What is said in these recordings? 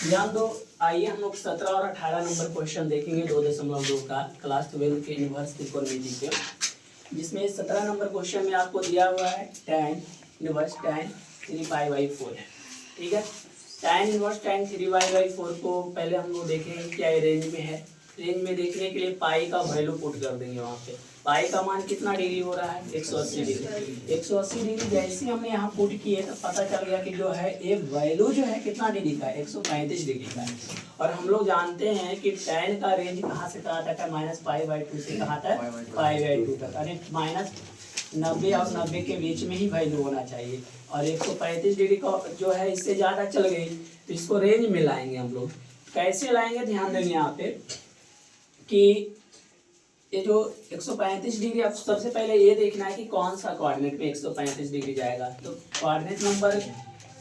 ध्यान दो। आइए हम लोग 17 और 18 नंबर क्वेश्चन देखेंगे 2.2 का क्लास 12 के इनवर्स त्रिकोणमिति के, जिसमें 17 नंबर क्वेश्चन में आपको दिया हुआ है tan इनवर्स tan 3π/4 है। ठीक है, tan इनवर्स tan 3π/4 को पहले हम लोग देखेंगे क्या रेंज में है। रेंज में देखने के लिए पाई का वैल्यू पुट कर देंगे वहाँ पे। पाई का मान कितना डिग्री हो रहा है, 180 डिग्री। 180 डिग्री जैसे हमने यहाँ पुट किए तो पता चल गया कि जो है ये वैल्यू जो है कितना डिग्री का है, 135 डिग्री का है। और हम लोग जानते हैं कि tan का रेंज कहाँ से कहाँ तक है, -π/2 से कहाँ तक, π/2 तक। अरे -90 और 90 के बीच में ही वैल्यू होना चाहिए। और 135 डिग्री का जो है इससे ज़्यादा चल गई तो इसको रेंज में लाएंगे हम लोग। कैसे लाएंगे, ध्यान देंगे यहाँ पे कि ये जो 135 डिग्री, अब सबसे पहले ये देखना है कि कौन सा कोऑर्डिनेट में 135 डिग्री जाएगा। तो कोऑर्डिनेट नंबर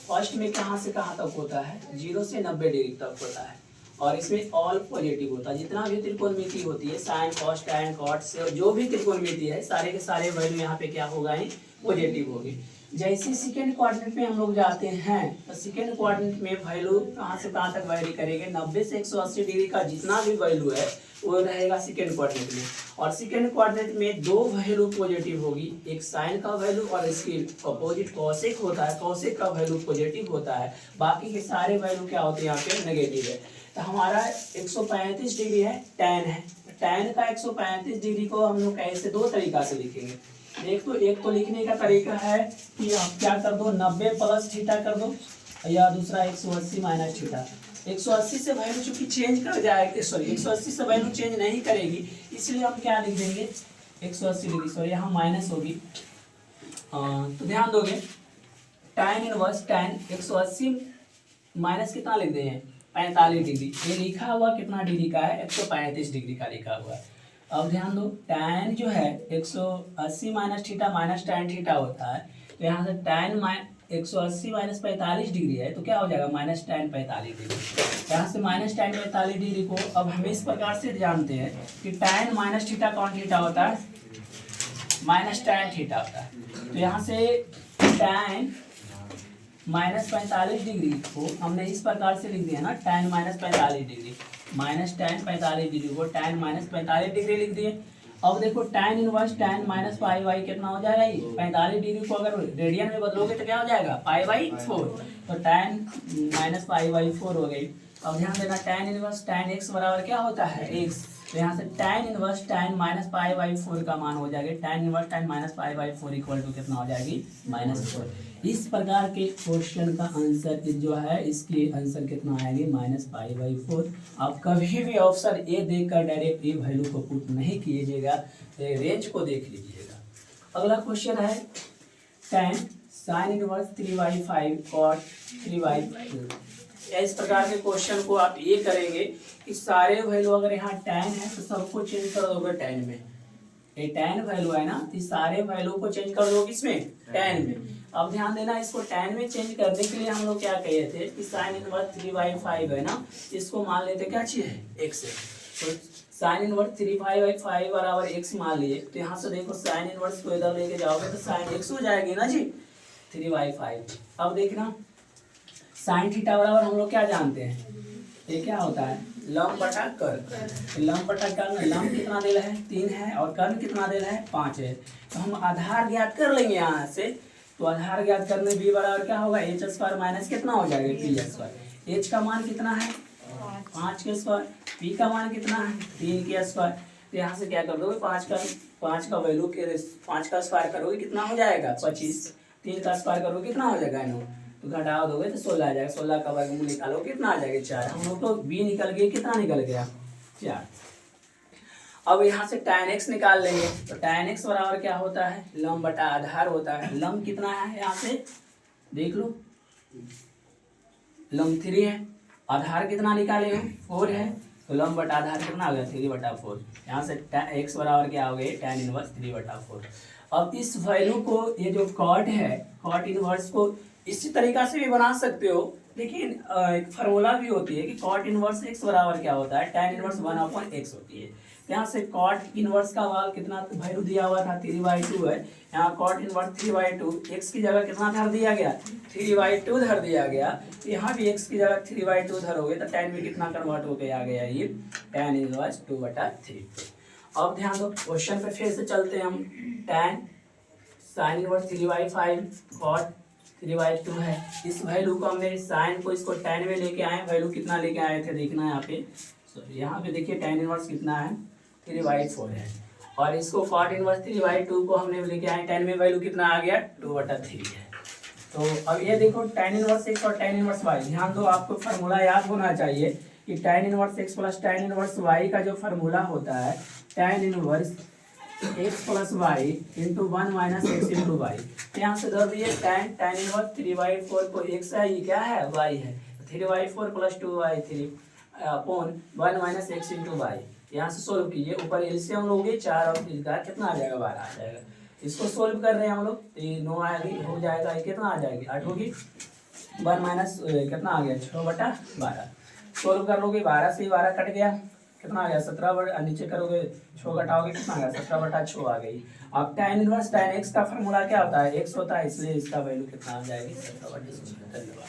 फर्स्ट में कहाँ से कहाँ तक होता है, 0 से 90 डिग्री तक होता है। और इसमें ऑल पॉजिटिव होता है। जितना भी त्रिकोणमिति होती है, साइन कॉस टैन कॉट से जो भी त्रिकोणमिति है, सारे के सारे वैल्यू यहाँ पे क्या होगा, पॉजिटिव होगी। जैसे सेकेंड क्वाड्रेंट में हम लोग जाते हैं तो सेकेंड क्वाड्रेंट में वैल्यू कहाँ से कहाँ तक वैरी करेंगे, 90 से 180 डिग्री का जितना भी वैल्यू है वो रहेगा सेकेंड क्वाड्रेंट में। और सेकेंड क्वाड्रेंट में दो वैल्यू पॉजिटिव होगी, एक साइन का वैल्यू और इसकी अपोजिट कॉसेक होता है, कॉसेक का वैल्यू पॉजिटिव होता है। बाकी के सारे वैल्यू क्या होते हैं यहाँ पे, नेगेटिव है। तो हमारा 135 डिग्री है, टैन है। टैन का 135 डिग्री को हम लोग कैसे, दो तरीका से लिखेंगे। एक तो लिखने का तरीका है कि आप क्या कर दो, 90 प्लस थीटा कर दो, या दूसरा 180 माइनस थीटा। 180 से वैल्यू चूंकि चेंज कर जाएगी, सॉरी 180 से वैल्यू चेंज नहीं करेगी, इसलिए हम क्या लिख देंगे, 180 डिग्री, सॉरी यहाँ माइनस होगी। तो ध्यान दोगे, tan इनवर्स tan 180 माइनस कितना लिख दें, 45 डिग्री। ये लिखा हुआ कितना डिग्री का है, 135 डिग्री का लिखा हुआ है। अब ध्यान दो, tan जो है 180 minus theta minus tan theta होता है। तो यहाँ से tan 180 माइनस 45 डिग्री है तो क्या हो जाएगा, माइनस tan 45 डिग्री। यहाँ से माइनस tan 45 डिग्री को अब हम इस प्रकार से जानते हैं कि tan माइनस थीटा कौन थीटा होता है, माइनस tan थीटा होता है। तो यहाँ से tan माइनस 45 डिग्री को हमने इस प्रकार से लिख दिया ना, tan minus 45 degree, minus tan 45 degree को tan माइनस 45 डिग्री लिख दिए। अब देखो tan inverse tan minus pi कितना हो जाएगा, ये 45 डिग्री को अगर रेडियन में बदलोगे तो क्या हो जाएगा, π/4। तो tan माइनस π/4 हो गई। अब ध्यान देना, tan इनवर्स tan x बराबर क्या होता है, x। तो यहाँ से tan इनवर्स tan माइनस π/4 का मान हो जाएगा, tan inverse tan minus π/4 equal to कितना हो जाएगी, -4। इस प्रकार के क्वेश्चन का आंसर जो है, इसकी आंसर कितना आएगी, -π/4। आप कभी भी ऑप्शन ए देखकर डायरेक्ट ए वैल्यू को पुट नहीं कीजिएगा, रेंज को देख लीजिएगा। अगला क्वेश्चन है tan sin इनवर्स 3/5 cot 3/2। इस प्रकार के क्वेश्चन को आप ये करेंगे कि सारे वैल्यू अगर यहाँ tan है तो सबको चेंज कर दोगे tan में। ये tan वैल्यू है ना, तो सारे वैल्यू को चेंज कर दोगे किसमें, tan में। अब ध्यान देना, इसको tan में चेंज करने के लिए हम लोग क्या कहे थे कि sin इनवर्स 3/5 है ना, इसको मान लेते क्या चाहिए, x है। तो sin इनवर्स 3/5 बराबर x मान लिए। तो यहाँ से देखो sin इनवर्स को इधर लेके जाओगे तो sin x हो जाएगी ना जी, 3/5। अब देखना sin थीटा बराबर हम लोग क्या जानते हैं, ये क्या होता है, लंब बटा कर्ण। लंब बटा कर्ण, लंब कितना दिल है, 3 है, और कर्ण कितना दिल है, 5 है। तो हम आधार ज्ञात कर लेंगे यहाँ से। तो आधार ज्ञात करने b बराबर क्या होगा, h² माइनस कितना हो जाएगा, p²। h का मान कितना है, 5 के स्क्वायर, p का मान कितना है, 3 के स्क्वायर। तो यहाँ से क्या कर दोगे, 5 का वैल्यू के 5 का स्क्वायर करोगे कितना हो जाएगा, 25। 3 का स्क्वायर करोगे कितना हो जाएगा, 9। तो घटा दोगे तो 16 आ जाएगा। 16 का वर्गमूल निकालो कितना आ जाएगा, 4। हम लोग तो b निकल गया, कितना निकल गया, 4। अब यहाँ से tan x निकाल लेंगे। तो tan x बराबर क्या होता है, लंब बटा आधार होता है। लंब कितना है, यहाँ से देख लो, लंब 3 है, आधार कितना निकाले हम, 4 है। तो लंब बटा आधार कितना हो गया, 3/4। यहाँ से x बराबर क्या हो गया, tan इनवर्स 3/4। अब इस वैल्यू को, ये जो कॉट है, कॉट इनवर्स को इसी तरीका से भी बना सकते हो, लेकिन एक फार्मूला भी होती है कि कॉट इनवर्स x बराबर क्या होता है, tan इनवर्स 1/x होती है। यहाँ से कॉट इनवर्स का वाल कितना वैल्यू दिया हुआ था 3/2 है। यहाँ कॉट इनवर्स 3/2 x की जगह कितना धर दिया गया 3/2 धर दिया गया। यहाँ भी x की जगह 3/2 धरोगे तो tan में कितना कन्वर्ट होके आ गया ये tan इनवर्स 2/3। अब ध्यान दो क्वेश्चन पे फिर से चलते हैं हम। tan sin इनवर्स 3/5 कॉट 3/2 है। इस वैल्यू को हमने साइन को इसको tan में लेके आए, वैल्यू कितना लेके आए थे देखना है यहाँ पे। यहाँ पे देखिए tan इनवर्स कितना है 3/4 है और इसको कॉट इनवर्स 3/2 को हमने लेके आए tan में वैल्यू कितना आ गया 2/3 है। तो अब ये देखो tan इनवर्स x और tan इनवर्स y, ध्यान दो आपको फार्मूला याद होना चाहिए कि tan inverse x plus tan inverse y का जो फार्मूला होता है tan inverse x plus y into 1 minus x into y. यहाँ से धर दिए tan इनवर्स 3/4 को x है, ये क्या है y है, 3/4 plus 2/3 upon 1 minus x into y. यहाँ से सोल्व कीजिए, ऊपर एलसीएम लोगे 4 और 3 का कितना आ जाएगा 12 आ जाएगा। इसको सोल्व कर रहे हैं हम लोग तो 9 आएगी हो जाएगा, ये कितना आ जाएगी 8 होगी, 1 माइनस कितना आ गया 6/12। सोल्व कर लोगे 12 से 12 कट गया, कितना आ गया 17, नीचे करोगे 6 घटाओगे कितना आ गया 17/6 आ गई। अब tan इनवर्स tan x का फार्मूला क्या होता है x होता है, इसलिए इसका वैल्यू कितना आ जाएगी 17/6। धन्यवाद।